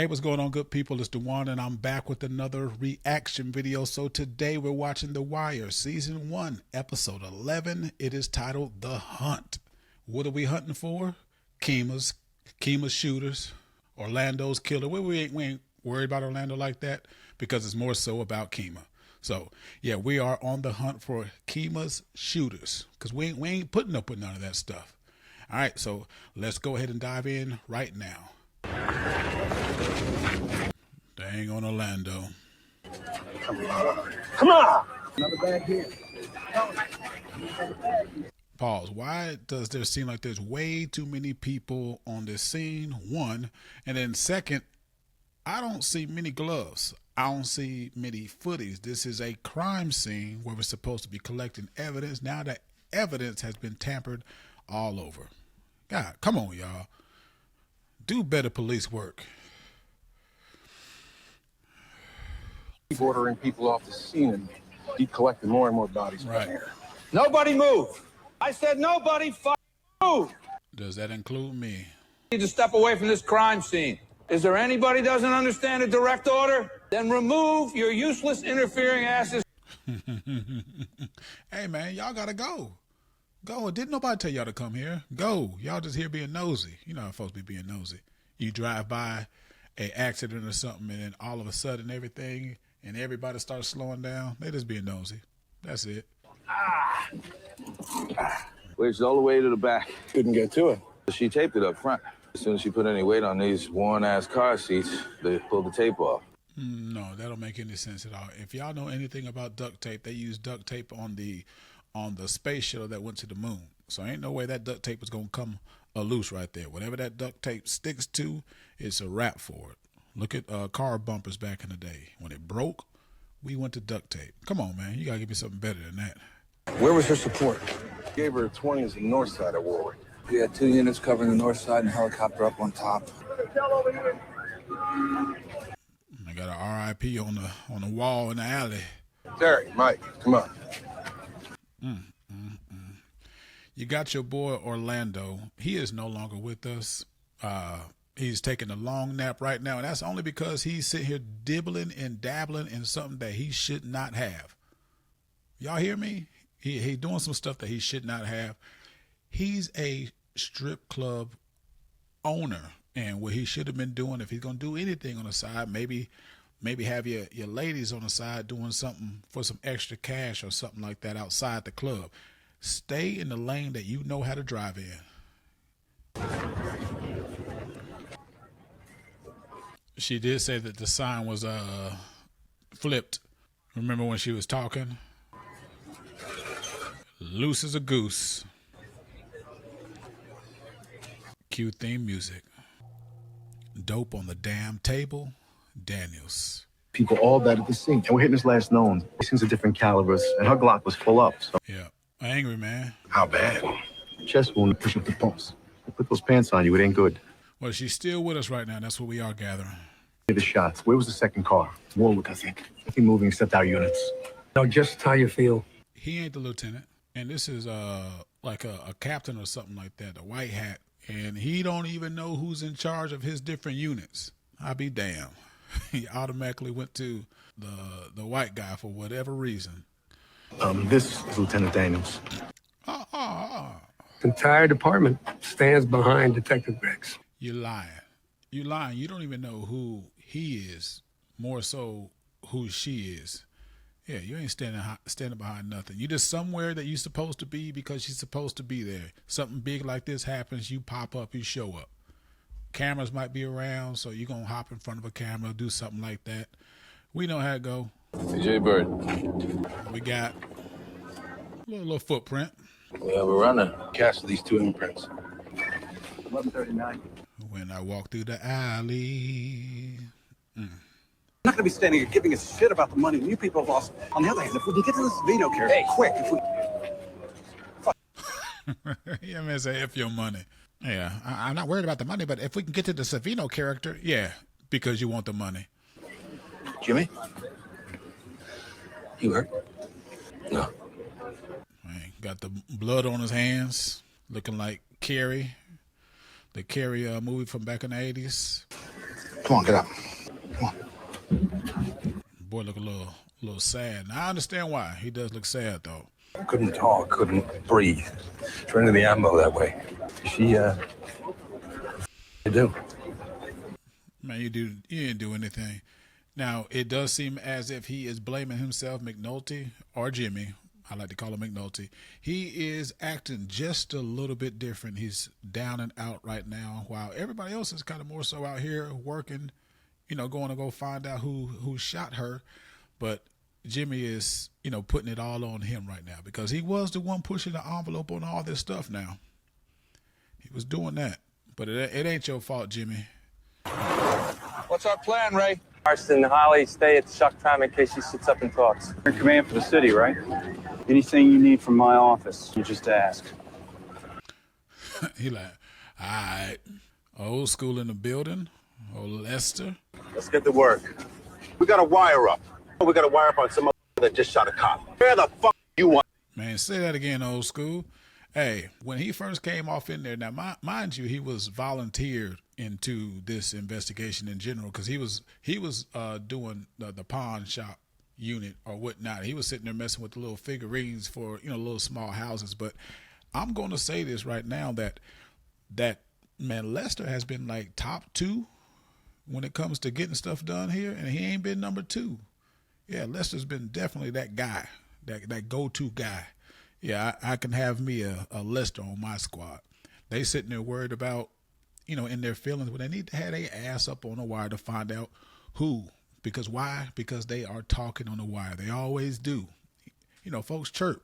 Hey, what's going on, good people? It's Dewan, and I'm back with another reaction video. So today we're watching The Wire, Season 1, Episode 11. It is titled The Hunt. What are we hunting for? Kima's shooters, Orlando's killer. We ain't worried about Orlando like that because it's more so about Kima. So, yeah, we are on the hunt for Kima's shooters because we ain't putting up with none of that stuff. All right, so let's go ahead and dive in right now. Dang on Orlando. Come on! Another bag here. Pause. Why does there seem like there's way too many people on this scene? One. And then second, I don't see many gloves. I don't see many footies. This is a crime scene where we're supposed to be collecting evidence. Now that evidence has been tampered all over. God, come on, y'all. Do better police work. Keep ordering people off the scene and keep collecting more and more bodies right here. Nobody move. I said nobody move. Does that include me? Need to step away from this crime scene. Is there anybody doesn't understand a direct order? Then remove your useless interfering asses. Hey, man, y'all gotta go. Go. Didn't nobody tell y'all to come here? Go. Y'all just here being nosy. You know how folks be being nosy. You drive by a accident or something, and then all of a sudden everything and everybody starts slowing down. They just being nosy. That's it. Waits all the way to the back. Couldn't get to it. She taped it up front. As soon as she put any weight on these worn-ass car seats, they pulled the tape off. No, that don't make any sense at all. If y'all know anything about duct tape, they use duct tape on the space shuttle that went to the moon. So ain't no way that duct tape is gonna come loose right there. Whatever that duct tape sticks to, it's a wrap for it. Look at car bumpers back in the day. When it broke, we went to duct tape. Come on, man. You gotta give me something better than that. Where was her support? Gave her 20s the north side of Warwick. We had 2 units covering the north side and a helicopter up on top. I got a RIP on the wall in the alley. Terry, Mike, come on. You got your boy Orlando. He is no longer with us. He's taking a long nap right now, and that's only because he's sitting here dibbling and dabbling in something that he should not have. Y'all hear me? He's doing some stuff that he should not have. He's a strip club owner, and what he should have been doing, if he's gonna do anything on the side, maybe have your ladies on the side doing something for some extra cash or something like that outside the club. Stay in the lane that you know how to drive in. She did say that the sign was flipped. Remember when she was talking? Loose as a goose. Cue theme music. Dope on the damn table. Daniels. People all died at the scene, and we're hitting his last known. Things are different calibers, and her Glock was full up. So Yeah, angry man. How bad? chest wound to push up the pulse. Put those pants on you, it ain't good. Well, she's still with us right now. That's what we are gathering. The shots. Where was the second car? Warwick, I think. Nothing moving except our units. No, just how you feel. He ain't the lieutenant, and this is like a captain or something like that, a white hat, and he don't even know who's in charge of his different units. I'll be damned. He automatically went to the white guy for whatever reason. This is Lieutenant Daniels. The entire department stands behind Detective Briggs. You're lying. You're lying. You don't even know who he is, more so who she is. Yeah, you ain't standing behind nothing. You just somewhere that you're supposed to be because she's supposed to be there. Something big like this happens, you pop up, you show up. Cameras might be around, so you're going to hop in front of a camera, do something like that. We know how it go. Hey, Jay Bird. We got a little footprint. Yeah, we're running. Cast these 2 imprints. 11:39. When I walk through the alley. I'm not going to be standing here giving a shit about the money when you people have lost. On the other hand, if we can get to this Vino character quick, if we... Yeah, man, say F your money. Yeah, I'm not worried about the money, but if we can get to the Savino character, yeah, because you want the money. Jimmy? You hurt? No. Man, got the blood on his hands, looking like Carrie, the Carrie movie from back in the 80s. Come on, get up. Come on. Boy look a little sad. Now I understand why. He does look sad though. Couldn't talk, couldn't breathe. Turning the ammo that way. You do. Man, you didn't do anything. Now, it does seem as if he is blaming himself, McNulty, or Jimmy. I like to call him McNulty. He is acting just a little bit different. He's down and out right now, while everybody else is kind of more so out here working, going to go find out who shot her. But Jimmy is, putting it all on him right now because he was the one pushing the envelope on all this stuff now. He was doing that. But it ain't your fault, Jimmy. What's our plan, Ray? Marston and Holly stay at Chuck time in case she sits up and talks. You're in command for the city, right? Anything you need from my office, you just ask. He like, all right, old school in the building, old Lester. Let's get to work. We got to wire up. We got to wire up on some that just shot a cop. Where the fuck you want? Man, say that again, old school. Hey, when he first came off in there, now mind you, he was volunteered into this investigation in general because he was doing the pawn shop unit or whatnot. He was sitting there messing with the little figurines for little small houses. But I'm going to say this right now that man, Lester has been like top 2 when it comes to getting stuff done here, and he ain't been number 2. Yeah, Lester's been definitely that guy, that go-to guy. Yeah, I can have me a Lester on my squad. They sitting there worried about, in their feelings, but they need to have their ass up on the wire to find out who. Because why? Because they are talking on the wire. They always do. Folks chirp.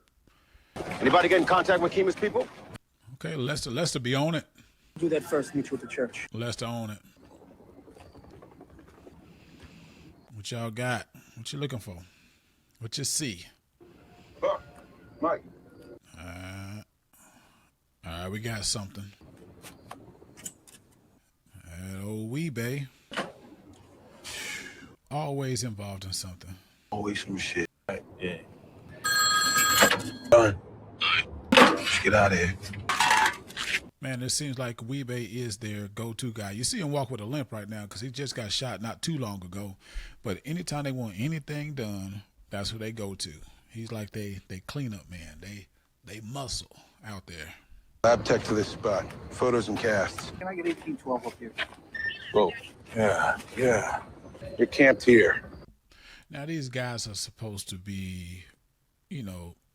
Anybody get in contact with Kima's people? Okay, Lester be on it. Do that first, meet you at the church. Lester on it. What y'all got? What you looking for? What you see? Mike. All right, we got something. That old Weebay. Always involved in something. Always some shit. Yeah. Done. Let's get out of here. Man, it seems like Weebay is their go-to guy. You see him walk with a limp right now because he just got shot not too long ago. But anytime they want anything done, that's who they go to. He's like they clean up man. They muscle out there. Lab tech to this spot. Photos and casts. Can I get 1812 up here? Whoa. Yeah. You're camped here. Now these guys are supposed to be,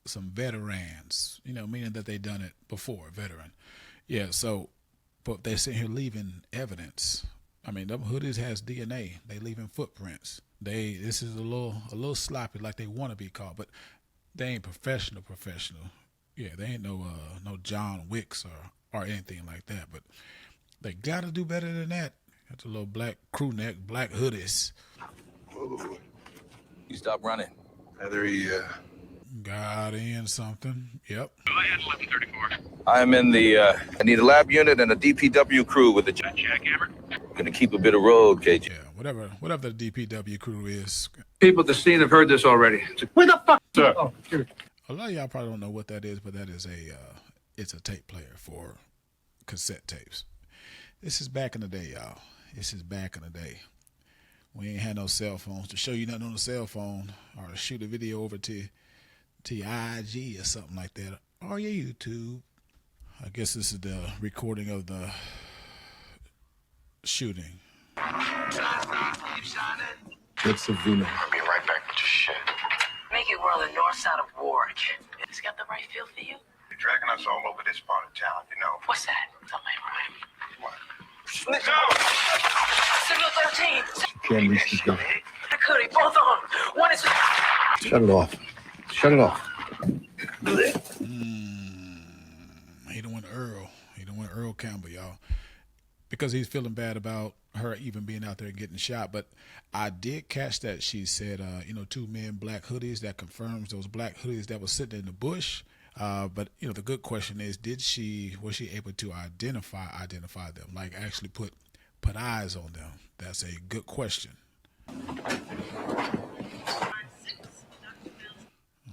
some veterans, meaning that they done it before, veteran. Yeah, so, but they're sitting here leaving evidence. I mean, them hoodies has DNA. They leaving footprints. This is a little sloppy, like they want to be called, but they ain't professional. Yeah, they ain't no John Wicks or anything like that. But they gotta do better than that. Got the little black crew neck, black hoodies. Whoa. You stop running. Either he, Got in something. Yep. Go ahead, 1134. I'm in the, I need a lab unit and a DPW crew with a jackhammer. Gonna keep a bit of road, KJ. Yeah, whatever the DPW crew is. People at the scene have heard this already. Where the fuck, sir? Oh, sure. A lot of y'all probably don't know what that is, but that is it's a tape player for cassette tapes. This is back in the day, y'all. This is back in the day. We ain't had no cell phones to show you nothing on the cell phone or to shoot a video over to your IG or something like that, or your YouTube. I guess this is the recording of the shooting. It's a Vino. I'll be right back with your shit. Make it we're on the north side of Warwick. It's got the right feel for you. You're dragging us all over this part of town, What's that? Don't make rhyme. What? No! Signal 13. Can't reach this guy. I could. Both of them. One is... Shut it off. Shut it off. He done went Earl. He done went Earl Campbell, y'all. Because he's feeling bad about her even being out there and getting shot. But I did catch that she said, 2 men, black hoodies. That confirms those black hoodies that was sitting in the bush. But the good question is, was she able to identify them? Like actually put eyes on them? That's a good question.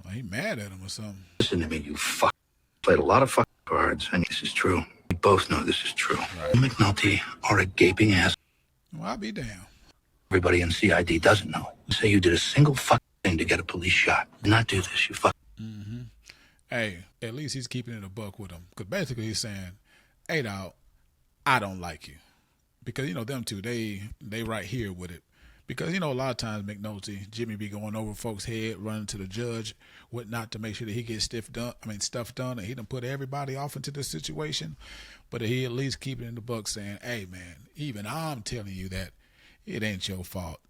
Well, he mad at him or something. Listen to me, you fuck. Played a lot of fucking cards, and this is true. We both know this is true. Right. McNulty are a gaping ass. Well, I'll be damned. everybody in CID doesn't know. Say you did a single fucking thing to get a police shot. Do not do this, you fuck. Hey, at least he's keeping it a buck with him. Because basically he's saying, hey, dog, I don't like you. Because, you know, them two, they right here with it. Because, you know, a lot of times, McNulty, Jimmy be going over folks' head, running to the judge, whatnot, to make sure that he gets stuff done, and he done put everybody off into the situation. But he at least keep it in the buck saying, hey, man, even I'm telling you that it ain't your fault.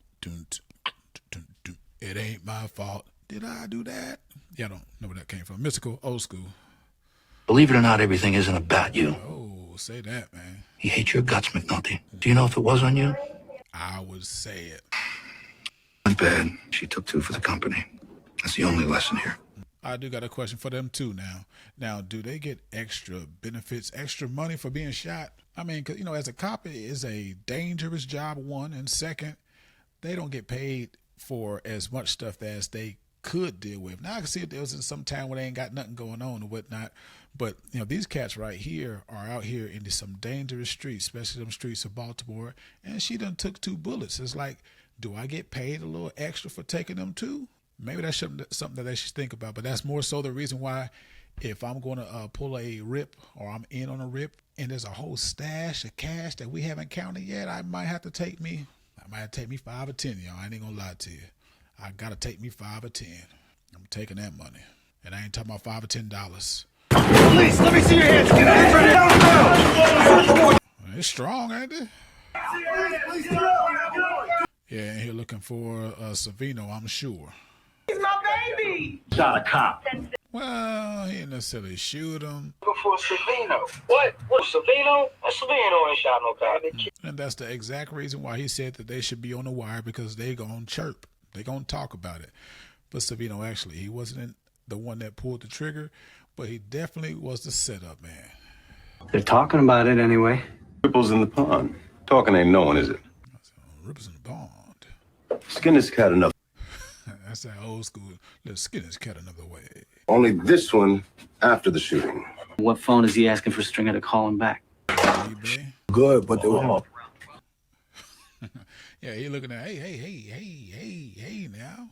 It ain't my fault. Did I do that? Yeah, I don't know where that came from. Mystical, old school. Believe it or not, everything isn't about you. Oh, say that, man. He hates your guts, McNulty. Do you know if it was on you? I would say it. Not bad. She took two for the company. That's the only lesson here. I do got a question for them too now. Now, do they get extra benefits, extra money for being shot? I mean, 'cause, you know, as a cop, it is a dangerous job, one. And second, they don't get paid for as much stuff as they could deal with. Now, I can see if there was some time where they ain't got nothing going on or whatnot. But, you know, these cats right here are out here into some dangerous streets, especially them streets of Baltimore. And she done took 2 bullets. It's like, do I get paid a little extra for taking them too? Maybe that's something that they should think about. But that's more so the reason why, if I'm going to pull a rip or I'm in on a rip and there's a whole stash of cash that we haven't counted yet, I might have to take me 5 or 10, y'all. I ain't gonna lie to you. I gotta take me 5 or 10. I'm taking that money. And I ain't talking about $5 or $10. Police, let me see your hands. Get out. It's strong, ain't it? Yeah, and here looking for Savino, I'm sure. He's my baby. Shot a cop. Well, he didn't necessarily shoot him. Looking for Savino. What? What, Savino? Savino ain't shot no cop. And that's the exact reason why he said that they should be on the wire, because they gonna chirp. They gonna talk about it. But Savino, actually, he wasn't the one that pulled the trigger, but he definitely was the setup man. They're talking about it anyway. Ripples in the pond. Talking ain't knowing, is it? Ripples in the pond. Skin is cat enough. That's that old school. Let's skin his cat another way. Only this one after the shooting. What phone is he asking for Stringer to call him back? eBay. Good, but they were... Yeah, he looking at, hey now.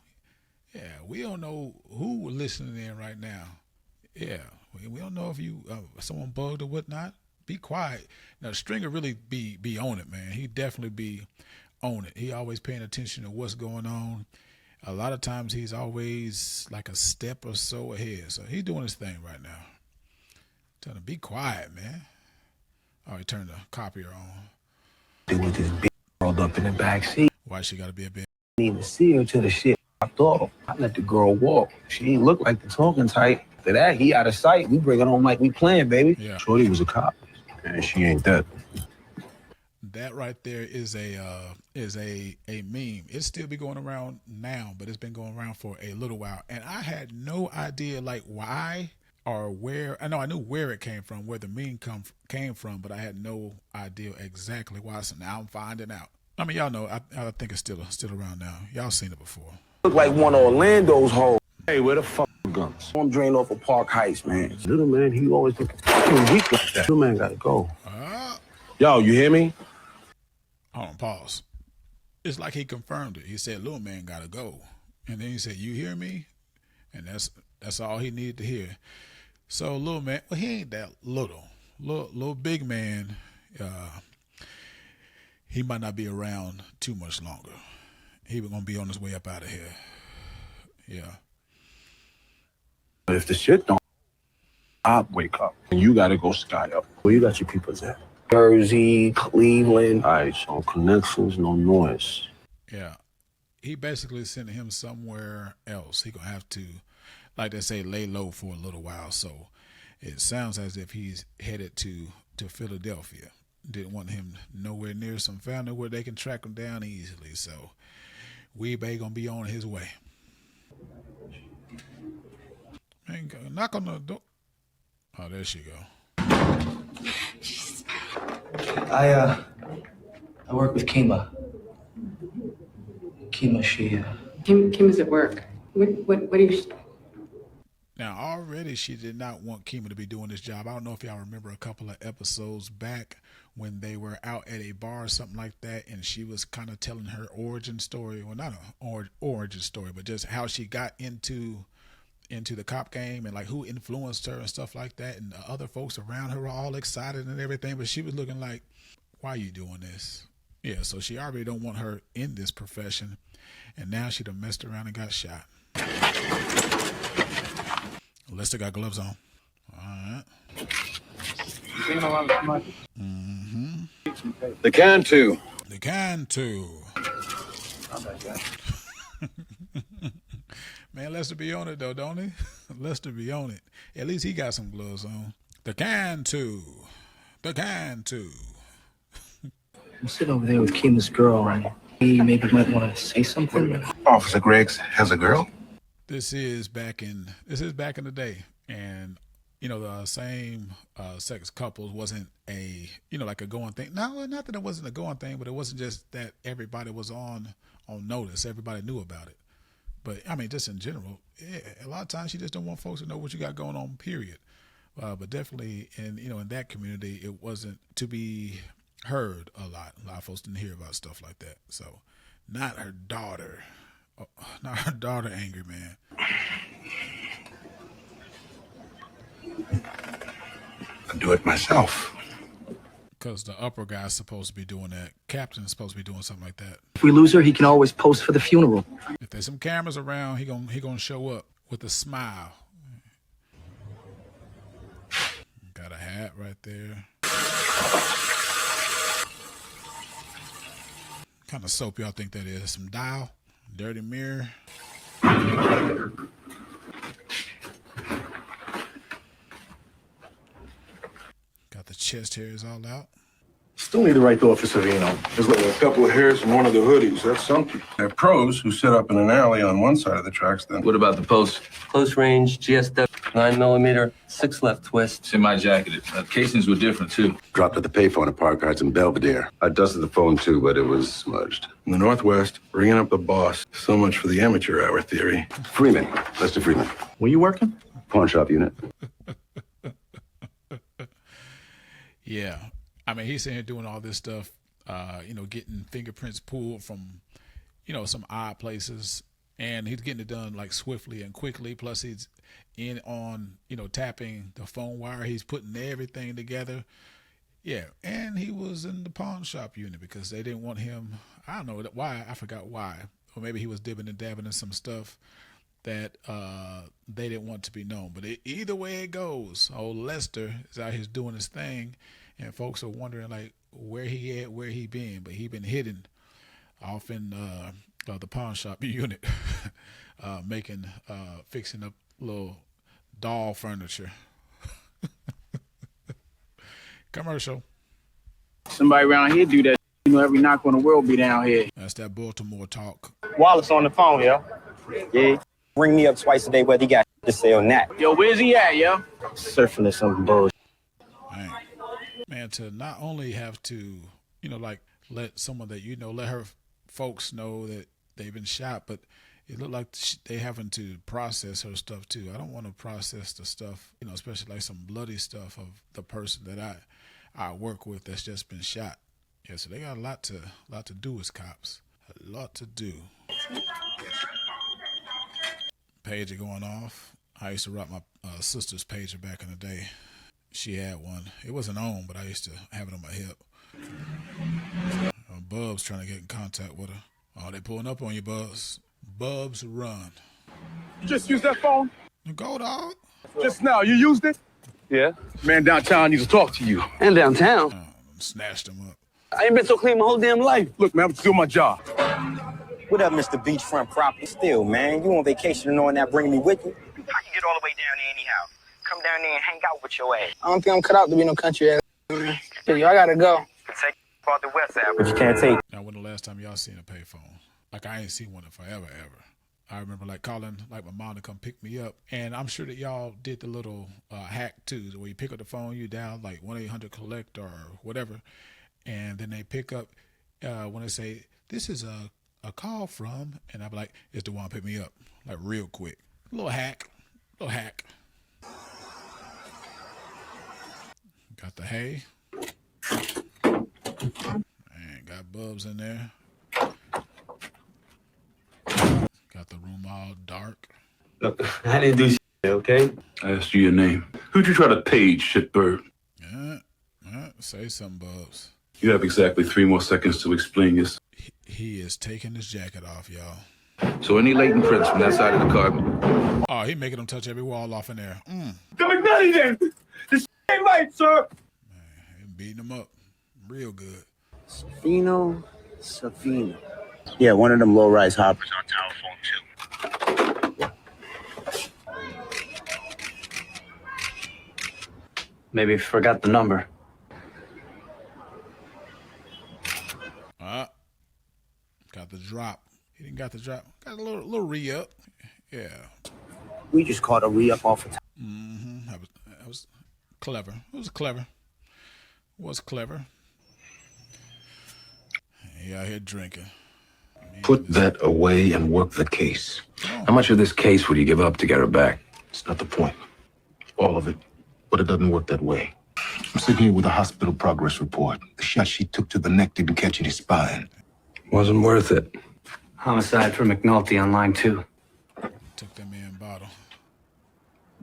Yeah, we don't know who listening in right now. Yeah, we don't know if you someone bugged or whatnot. Be quiet. Now, Stringer really be on it, man. He definitely be on it. He always paying attention to what's going on. A lot of times he's always like a step or so ahead. So he's doing his thing right now. Tell him, be quiet, man. Oh, he turned the copier on. With this big rolled up in the back seat. Why she got to be a bitch? Didn't even see her till the shit popped off. I let the girl walk. She ain't look like the talking type. After that, he out of sight. We bring it on like we playing, baby. Yeah. Shorty was a cop, and she ain't that. That right there is a meme. It still be going around now, but it's been going around for a little while. And I had no idea like why or where. I know I knew where it came from, where the meme came from, but I had no idea exactly why. So now I'm finding out. I mean, y'all know. I think it's still around now. Y'all seen it before. Look like one of Orlando's hoes. Hey, where the fuck guns? I'm drained off of Park Heights, man. Little man, he always looking fucking weak like that. Little man gotta go. Yo, you hear me? Hold on, pause. It's like he confirmed it. He said, "Little man gotta go," and then he said, "You hear me?" And that's all he needed to hear. So little man, well, he ain't that little. Little big man. He might not be around too much longer. He was gonna be on his way up out of here. Yeah. But if the shit don't, I'll wake up. And you gotta go sky up. Where you got your peoples at? Jersey, Cleveland. All right, so connections, no noise. Yeah. He basically sent him somewhere else. He gonna have to, like they say, lay low for a little while. So it sounds as if he's headed to Philadelphia. Didn't want him nowhere near some family where they can track him down easily. So Weebay gonna be on his way. Man, knock on the door. Oh, there she go. I work with Kima. Kima, Kim is at work. What do you... Now, already she did not want Kima to be doing this job. I don't know if y'all remember a couple of episodes back when they were out at a bar or something like that, and she was kind of telling her origin story. Well, not an origin story, but just how she got into the cop game and like who influenced her and stuff like that. And the other folks around her were all excited and everything, but she was looking like, why are you doing this? Yeah, so she already don't want her in this profession, and now she done messed around and got shot. Lester got gloves on. All right. Mm-hmm. The can too. The can too. Man, Lester be on it though, don't he? Lester be on it. At least he got some gloves on. The can too. The can too. I'm sitting over there with Kima's girl, and he maybe might want to say something. Officer Greggs has a girl? This is back in the day, and the same sex couples wasn't a like a going thing. No, not that it wasn't a going thing, but it wasn't just that everybody was on notice. Everybody knew about it. But I mean, just in general, a lot of times you just don't want folks to know what you got going on. Period. But definitely in that community, it wasn't to be heard a lot. A lot of folks didn't hear about stuff like that. So, not her daughter, angry man. I do it myself. Because the upper guy's supposed to be doing that. Captain's supposed to be doing something like that. If we lose her, he can always post for the funeral. If there's some cameras around, he gonna show up with a smile. Got a hat right there. What kind of soap y'all think that is? Some Dial? Dirty Mirror? Got the chest hairs all out. Still need the right door for Savino. There's like a couple of hairs from one of the hoodies. That's something. They're pros who set up in an alley on one side of the tracks then. What about the post? Close range, GSW, 9mm, 6 left twist. Semi-jacketed. Casings were different, too. Dropped at the payphone at Park Heights in Belvedere. I dusted the phone too, but it was smudged. In the Northwest, bringing up the boss. So much for the amateur hour theory. Freeman. Lester Freeman. Where you working? Pawn shop unit. Yeah. I mean, he's sitting here doing all this stuff, getting fingerprints pulled from, some odd places. And he's getting it done like swiftly and quickly. Plus he's in on, tapping the phone wire. He's putting everything together. Yeah. And he was in the pawn shop unit because they didn't want him. I don't know why. I forgot why. Or maybe he was dibbing and dabbing in some stuff that they didn't want to be known. But either way it goes, old Lester is out here doing his thing. And folks are wondering like where he at, where he been. But he been hidden off in the pawn shop unit, fixing up little doll furniture. Commercial. Somebody around here do that. Every knock on the world be down here. That's that Baltimore talk. Wallace on the phone, yo. Yeah. Ring me up twice a day, whether he got to say or not. Yo, where's he at, yo? Surfing or some bullshit. Man, to not only have to, let someone that let her folks know that they've been shot, but it looked like they having to process her stuff too. I don't want to process the stuff, especially like some bloody stuff of the person that I work with that's just been shot. Yeah, so they got a lot to do as cops. A lot to do. Pager going off. I used to rock my sister's pager back in the day. She had one. It wasn't on, but I used to have it on my hip. Bubs trying to get in contact with her. Oh, they pulling up on you, Bubs. Bubs, run. You just used that phone? Go, dog. Just now, you used it? Yeah. Man downtown needs to talk to you. And downtown? Snatched him up. I ain't been so clean my whole damn life. Look, man, I'm just doing my job. What up, Mr. Beachfront Property? Still, man, you on vacation and knowing that bringing me with you? How you get all the way down there anyhow? Come down there and hang out with your ass. I don't think I'm cut out to be no country ass. Yo, I gotta go. Take part the west side. But you can't take. Now, when the last time y'all seen a payphone? Like, I ain't seen one in forever, ever. I remember, calling, my mom to come pick me up. And I'm sure that y'all did the little hack, too, where you pick up the phone, you dial, 1-800-COLLECT or whatever. And then they pick up when they say, this is a call from, and I'll be like, it's the one pick me up, real quick. Little hack. Got the hay. Man, got Bubs in there. Got the room all dark. Look, I didn't do shit, okay? I asked you your name. Who'd you try to page, shitbird? Say something, Bubs. You have exactly 3 more seconds to explain yourself. He is taking his jacket off, y'all. So any latent prints from that side of the car? Oh, he making them touch every wall off in there. The McNulty then! This ain't right, sir! Man, beating him up real good. Savino. Yeah, one of them low-rise hoppers on telephone, too. Maybe forgot the number. Got the drop. He didn't got the drop. Got a little re-up. Yeah. We just caught a re-up off of That was clever. It was clever. He out here drinking. Put that away and work the case. How much of this case would you give up to get her back? It's not the point. All of it. But it doesn't work that way. I'm sitting here with a hospital progress report. The shot she took to the neck didn't catch any spine. Wasn't worth it. Homicide for McNulty on line 2. Took that man bottle.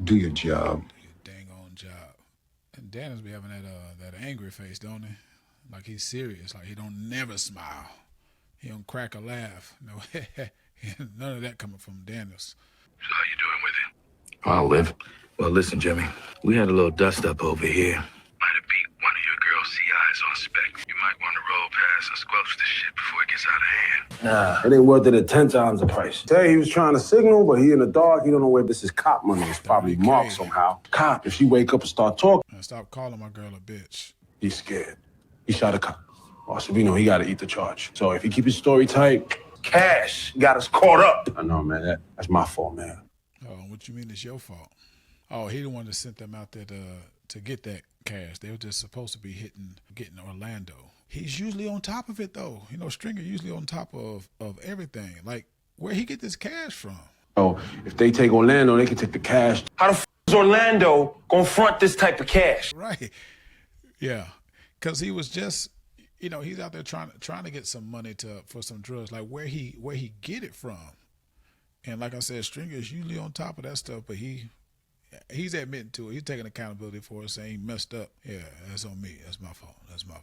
Do your job. Your dang on job. And Dennis be having that angry face, don't he? Like he's serious. Like he don't never smile. He don't crack a laugh. No, none of that coming from Dennis. So how you doing with it? I'll live. Well, listen, Jimmy. We had a little dust-up over here. Might have beat one of your girl CIs on spec. You might want to roll past and squelch this shit before it gets out of hand. Nah, it ain't worth it at 10 times the price. Say he was trying to signal, but he in the dark. He don't know where this is cop money. It's probably marked somehow. Cop, if she wake up and start talking. Man, stop calling my girl a bitch. He's scared. He shot a cop. Oh, so we know he got to eat the charge. So if he keep his story tight, cash got us caught up. I know, man. That's my fault, man. Oh, what you mean it's your fault? Oh, he the one that sent them out there to get that cash. They were just supposed to be getting Orlando. He's usually on top of it, though. You know, Stringer usually on top of everything. Like, where he get this cash from? Oh, if they take Orlando, they can take the cash. How the f is Orlando gonna front this type of cash? Right. Yeah. Because he was just, you know, he's out there trying to get some money for some drugs. Like, where he get it from? And like I said, Stringer is usually on top of that stuff, but he's admitting to it. He's taking accountability for it, saying he messed up. Yeah, that's on me. That's my fault. It's my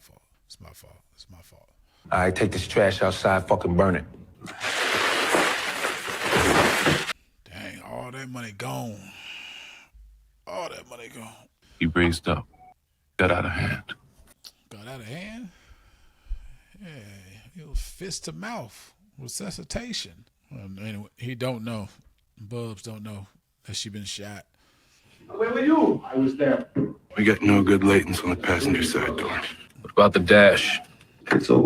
fault. All right, take this trash outside, fucking burn it. Dang, all that money gone. All that money gone. He raised up. Got out of hand. Got out of hand? Yeah, it was fist to mouth. Resuscitation. Well, anyway, he don't know. Bubs don't know that she been shot. Where were you? I was there. We got no good latents on the passenger side door. What about the dash? So,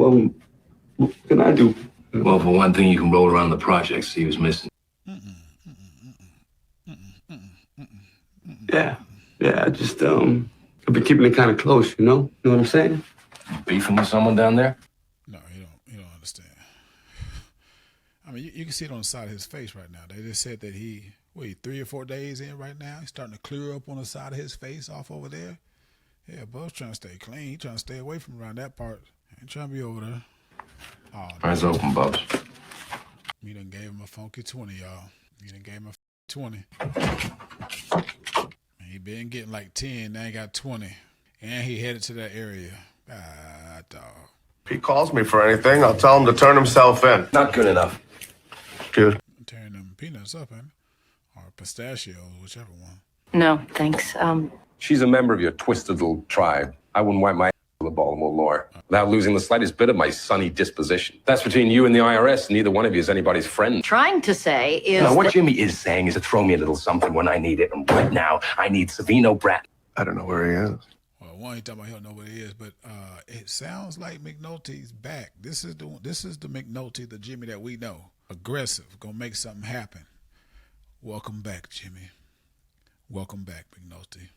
what can I do? Well, for one thing, you can roll around the projects, see who's missing. Yeah, I just, I've been keeping it kind of close, you know? You know what I'm saying? Beefing with someone down there? No, you don't understand. I mean, you can see it on the side of his face right now. They just said that he 3 or 4 days in right now. He's starting to clear up on the side of his face off over there. Yeah, Bub's trying to stay clean. He's trying to stay away from around that part. Ain't trying to be over there. Oh, Eyes open, Bubs. You done gave him a funky 20, y'all. You done gave him a 20. He been getting like 10, now he got 20. And he headed to that area. Ah, dog. If he calls me for anything, I'll tell him to turn himself in. Not good enough. Good. Tearing them peanuts up, ain't it? Or pistachios, whichever one. No, thanks. She's a member of your twisted little tribe. I wouldn't wipe my ass with a Baltimore lawyer without losing the slightest bit of my sunny disposition. That's between you and the IRS. Neither one of you is anybody's friend. Trying to say is No, what Jimmy is saying is to throw me a little something when I need it. And right now, I need Savino Brat. I don't know where he is. Well, one ain't talking about he don't know what he is, but it sounds like McNulty's back. This is the McNulty, the Jimmy that we know. Aggressive, gonna make something happen. Welcome back, Jimmy. Welcome back, McNulty.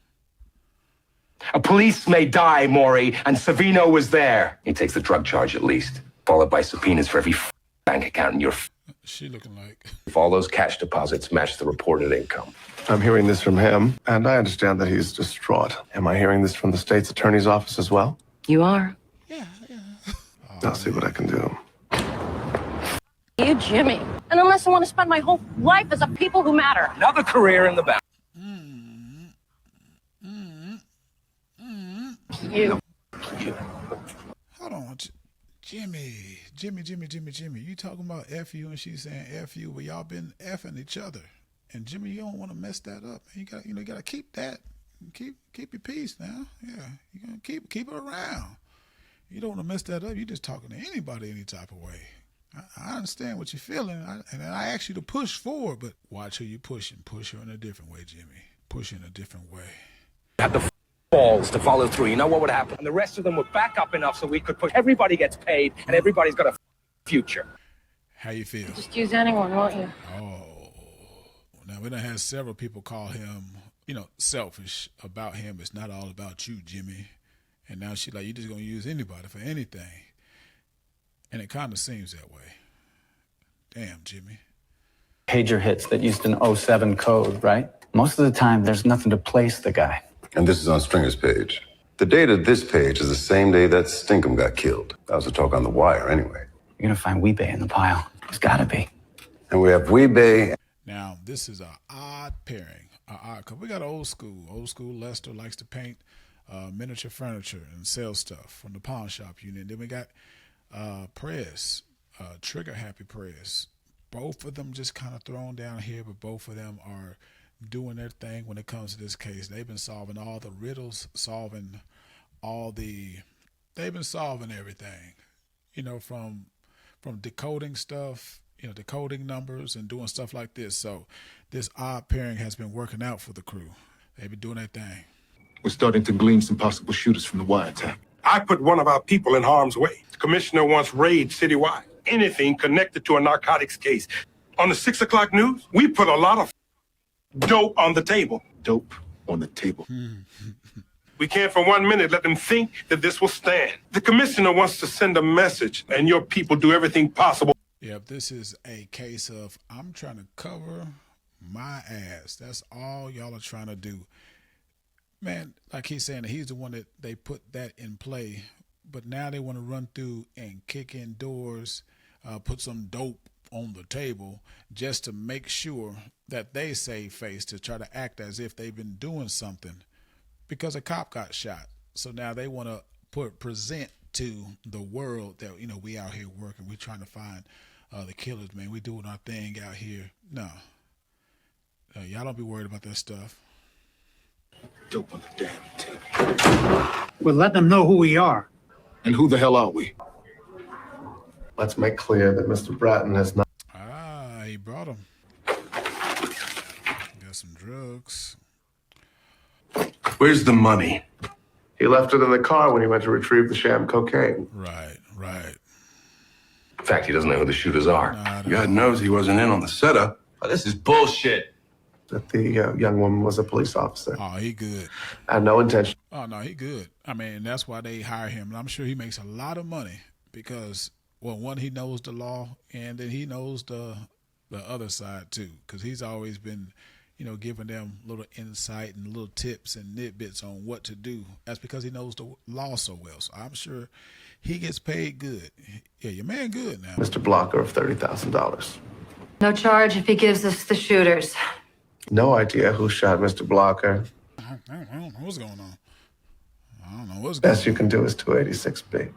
A police may die, Maury, and Savino was there. He takes the drug charge at least, followed by subpoenas for every bank account in your She looking like... If all those cash deposits match the reported income. I'm hearing this from him, and I understand that he's distraught. Am I hearing this from the state's attorney's office as well? you are. Yeah, I'll see what I can do. You, Jimmy. And unless I want to spend my whole life as a people who matter. Another career in the back. You. Hold on, Jimmy. You talking about F you and she's saying F you, but y'all been effing each other. And Jimmy, you don't want to mess that up. You got to keep that. Keep your peace now. Yeah, you gonna keep it around. You don't want to mess that up. You just talking to anybody any type of way. I understand what you're feeling, and I ask you to push forward, but watch who you pushing. Push her in a different way, Jimmy. Push her in a different way. Had the balls to follow through. You know what would happen? And the rest of them would back up enough so we could push. Everybody gets paid, and everybody's got a future. How you feel? Just use anyone, won't you? Oh, now we done had several people call him, selfish about him. It's not all about you, Jimmy. And now she's like, you just gonna use anybody for anything. And it kind of seems that way. Damn, Jimmy. Pager hits that used an 07 code, right? Most of the time, there's nothing to place the guy. And this is on Stringer's page. The date of this page is the same day that Stinkum got killed. That was a talk on the wire, anyway. You're gonna find Weebay in the pile. It's gotta be. And we have Weebay. Now, this is an odd pairing. Because we got old school. Old school Lester likes to paint miniature furniture and sell stuff from the pawn shop unit. Then we got Press, Trigger Happy Press. Both of them just kind of thrown down here, but both of them are doing their thing when it comes to this case. They've been solving all the riddles, they've been solving everything, from decoding stuff, decoding numbers and doing stuff like this. So this odd pairing has been working out for the crew. They've been doing their thing. We're starting to glean some possible shooters from the wiretap. I put one of our people in harm's way. The commissioner wants raids citywide. Anything connected to a narcotics case. On the 6 o'clock news, we put a lot of dope on the table. Dope on the table. We can't for 1 minute let them think that this will stand. The commissioner wants to send a message, and your people do everything possible. Yep, this is a case of I'm trying to cover my ass. That's all y'all are trying to do. Man, like he's saying, he's the one that they put that in play. But now they want to run through and kick in doors, put some dope on the table just to make sure that they save face, to try to act as if they've been doing something because a cop got shot. So now they want to present to the world that, we out here working. We're trying to find the killers, man. We doing our thing out here. No. Y'all don't be worried about that stuff. Dope on the damn table. We'll let them know who we are. And who the hell are we? Let's make clear that Mr. Bratton has not. He brought him. Got some drugs. Where's the money? He left it in the car when he went to retrieve the sham cocaine. Right. In fact, he doesn't know who the shooters are. God knows he wasn't in on the setup. Oh, this is bullshit. That the young woman was a police officer. Oh, he good. I had no intention. Oh, no, he good. I mean, that's why they hire him. And I'm sure he makes a lot of money because, well, one, he knows the law, and then he knows the other side, too, because he's always been, giving them little insight and little tips and nitbits on what to do. That's because he knows the law so well. So I'm sure he gets paid good. Yeah, your man good now. Mr. Blocker of $30,000. No charge if he gives us the shooters. No idea who shot Mr. Blocker. I don't know what's going on. I don't know what's going on. Best you can do is 286B.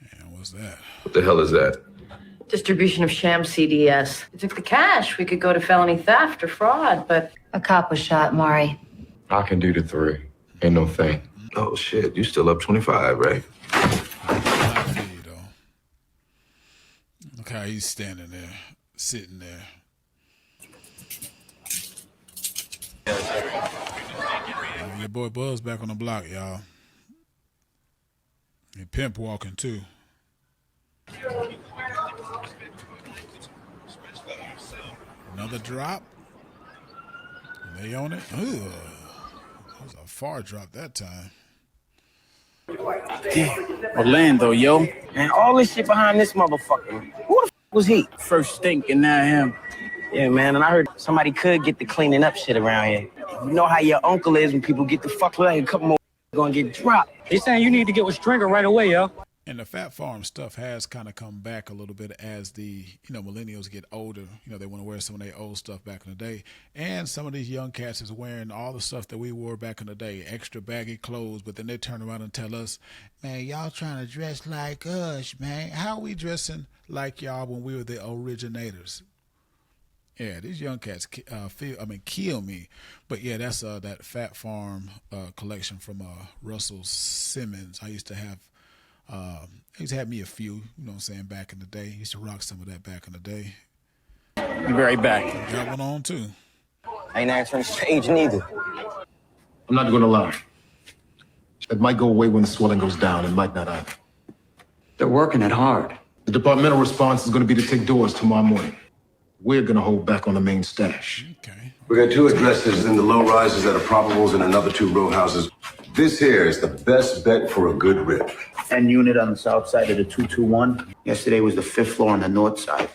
Yeah, what's that? What the hell is that? Distribution of sham CDS. If we took the cash, we could go to felony theft or fraud, but... A cop was shot, Mari. I can do the 3. Ain't no thing. Oh, shit. You still up 25, right? Look how he's standing there, sitting there. Your boy Buzz back on the block, y'all. And Pimp walking, too. Another drop. They on it. Ugh. That was a far drop that time. Damn. Orlando, yo. Man, all this shit behind this motherfucker. Who the f was he? First Stink and now him. Yeah, man, and I heard somebody could get the cleaning up shit around here. You know how your uncle is when people get the fuck like a couple more gonna get dropped. He's saying you need to get with Stringer right away, yo. And the Fat Farm stuff has kind of come back a little bit as the, millennials get older. They want to wear some of their old stuff back in the day. And some of these young cats is wearing all the stuff that we wore back in the day, extra baggy clothes, but then they turn around and tell us, man, y'all trying to dress like us, man. How are we dressing like y'all when we were the originators? Yeah, these young cats kill me. But yeah, that's that Fat Farm collection from Russell Simmons. I used to have me a few, back in the day. He used to rock some of that back in the day. Be right back. Got one on too. Ain't answering stage neither. I'm not gonna lie. It might go away when the swelling goes down. It might not either. They're working it hard. The departmental response is gonna be to take doors tomorrow morning. We're gonna hold back on the main stash. Okay. We got 2 addresses in the low rises that are probables and another 2 row houses. This here is the best bet for a good rip. And unit on the south side of the 221. Yesterday was the 5th floor on the north side.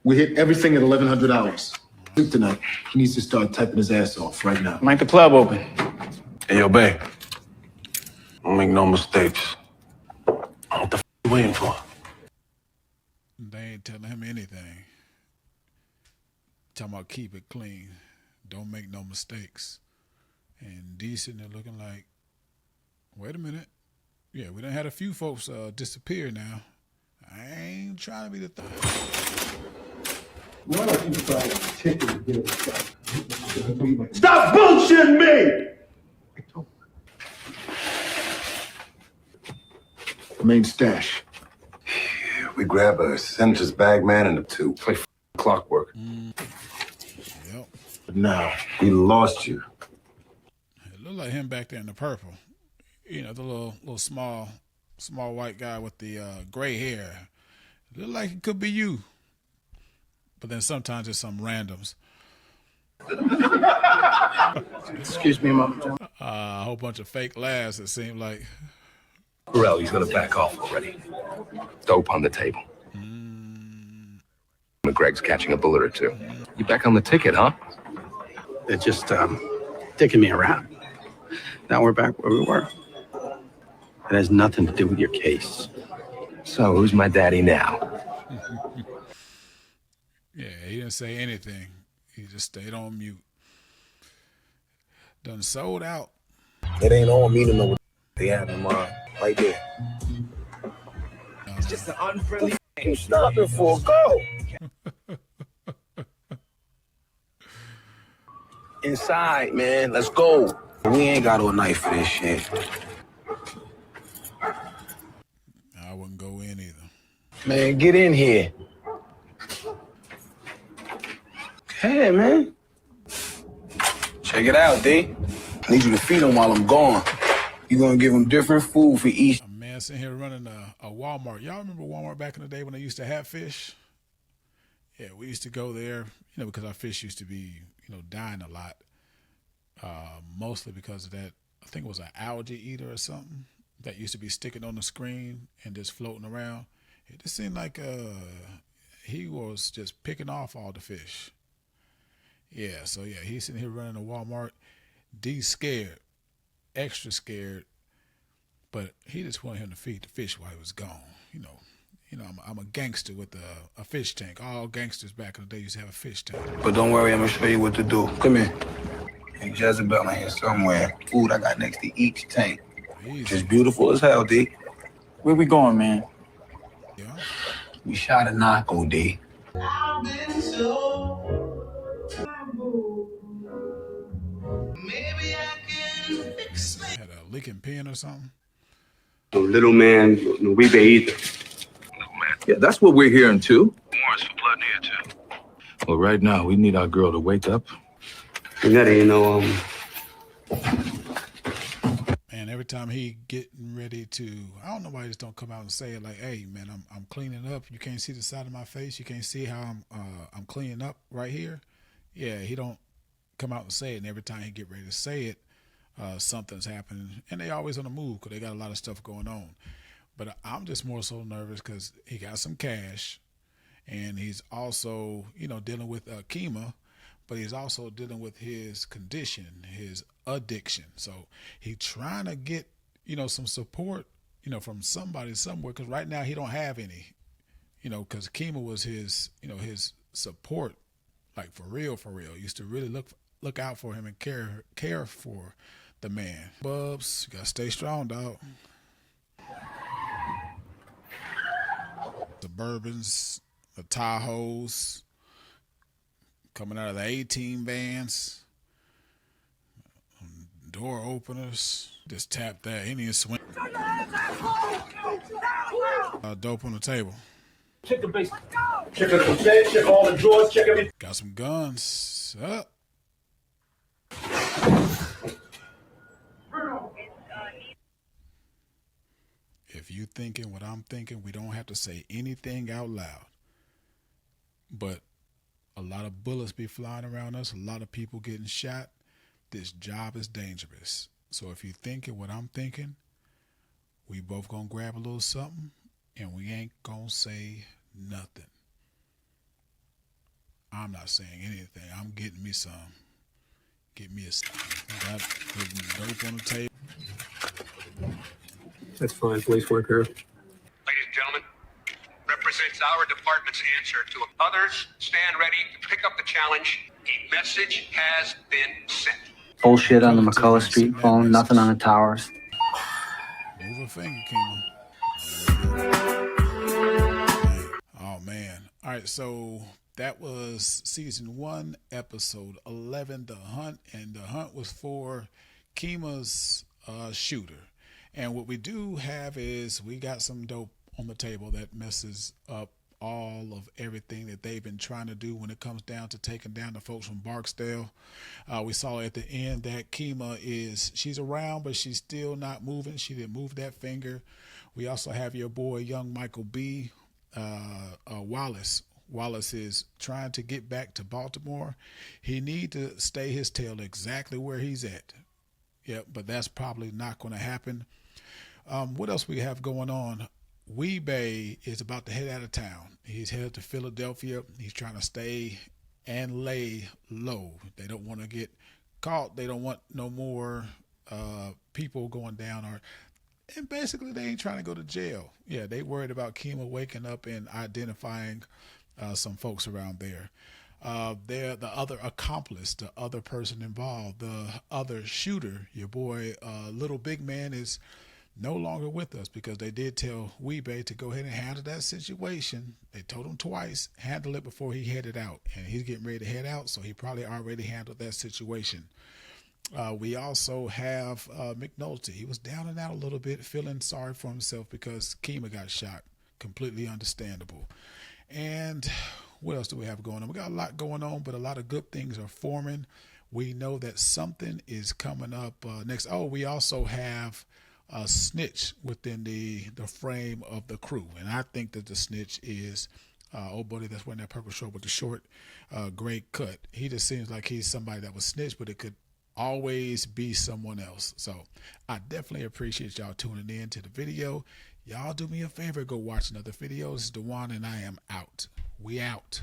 We hit everything at 1100 hours. Tonight, he needs to start typing his ass off right now. Might the club open? Hey, yo, babe. Don't make no mistakes. What the f you waiting for? They ain't telling him anything. Talking about keep it clean. Don't make no mistakes. And D sitting there looking like, wait a minute. Yeah, we done had a few folks disappear now. I ain't trying to be the third. Why don't you try to ticket to get it? Stop bullshitting me! Main stash. We grab a senator's bag man and a 2. Play clockwork. Yep. But now, We lost you. It looked like him back there in the purple. The little small white guy with the gray hair. It looked like it could be you. But then sometimes it's some randoms. Excuse me, Mom. A whole bunch of fake laughs, it seemed like. He's gonna back off already. Dope on the table. McGreg's catching a bullet or 2. You back on the ticket, huh? They're just dicking me around. Now we're back where we were. It has nothing to do with your case. So who's my daddy now? Yeah, he didn't say anything. He just stayed on mute. Done sold out. It ain't on me to know what they have in mind. Right there. It's just an unfriendly. You stopping for a go. Inside, man. Let's go. We ain't got all night for this shit. I wouldn't go in either. Man, get in here. Hey, man. Check it out, D. I need you to feed him while I'm gone. You're gonna give him different food for each. A man sitting here running a Walmart. Y'all remember Walmart back in the day when they used to have fish? Yeah, we used to go there, because our fish used to be, dying a lot. Mostly because of that, I think it was an algae eater or something that used to be sticking on the screen and just floating around. It just seemed like he was just picking off all the fish. Yeah, so yeah, he's sitting here running a Walmart. D's scared, extra scared, but he just wanted him to feed the fish while he was gone. I'm a gangster with a fish tank. All gangsters back in the day used to have a fish tank. But don't worry, I'm gonna show you what to do. Come here. Ain't Jezebel in here somewhere. Food I got next to each tank. Easy. Just beautiful as hell, D. Where we going, man? Yeah. We shot a knock on D. Had a leaking pen or something. No little man, no we either. Yeah, that's what we're hearing too. Warrants for blood here too. Well, right now, we need our girl to wake up. You know, And every time he getting ready to, I don't know why he just don't come out and say it like, "Hey, man, I'm cleaning up. You can't see the side of my face. You can't see how I'm cleaning up right here." Yeah, he don't come out and say it. And every time he get ready to say it, something's happening. And they always on the move because they got a lot of stuff going on. But I'm just more so nervous because he got some cash, and he's also, dealing with chemo, but he's also dealing with his condition, his addiction. So he's trying to get, some support from somebody somewhere, because right now he don't have any, because Kima was his, his support, like for real, used to really look out for him and care for the man. Bubs, you gotta stay strong, dog. Suburbans, the Tahoes, coming out of the 18 vans, door openers. Just tap that. He needs to swing. Dope on the table. Check the base. Check the bed. Check all the drawers. Check everything. Got some guns. Up. If you thinking what I'm thinking, we don't have to say anything out loud. But a lot of bullets be flying around us. A lot of people getting shot. This job is dangerous. So if you thinking what I'm thinking, we both gonna grab a little something and we ain't gonna say nothing. I'm not saying anything. I'm getting me some. Get me a got dope on the table. That's fine, police work here. Ladies and gentlemen, represents our department's answer to others. Stand ready to pick up the challenge. A message has been sent. Bullshit on the McCullough Street phone, nothing on the towers. Move a finger, Kima. Oh, man. All right, so that was season 1, episode 11, The Hunt. And the hunt was for Kima's shooter. And what we do have is we got some dope on the table that messes up all of everything that they've been trying to do when it comes down to taking down the folks from Barksdale. We saw at the end that Kima she's around, but she's still not moving. She didn't move that finger. We also have your boy, young Michael B. Wallace. Wallace is trying to get back to Baltimore. He need to stay his tail exactly where he's at. Yep, but that's probably not going to happen. What else we have going on? Weebay is about to head out of town. He's headed to Philadelphia. He's trying to stay and lay low. They don't want to get caught. They don't want no more people going down, and basically they ain't trying to go to jail. Yeah, they worried about Kima waking up and identifying some folks around there. They're the other accomplice, the other person involved, the other shooter. Your boy, Little Big Man, is no longer with us because they did tell Weebay to go ahead and handle that situation. They told him twice, handle it before he headed out. And he's getting ready to head out, so he probably already handled that situation. We also have McNulty. He was down and out a little bit, feeling sorry for himself because Kima got shot. Completely understandable. And what else do we have going on? We got a lot going on, but a lot of good things are forming. We know that something is coming up next. Oh, we also have a snitch within the frame of the crew. And I think that the snitch is old buddy that's wearing that purple shirt with the short gray cut. He just seems like he's somebody that was snitched, but it could always be someone else. So I definitely appreciate y'all tuning in to the video. Y'all do me a favor, go watch another video. This is Dewan and I am out. We out.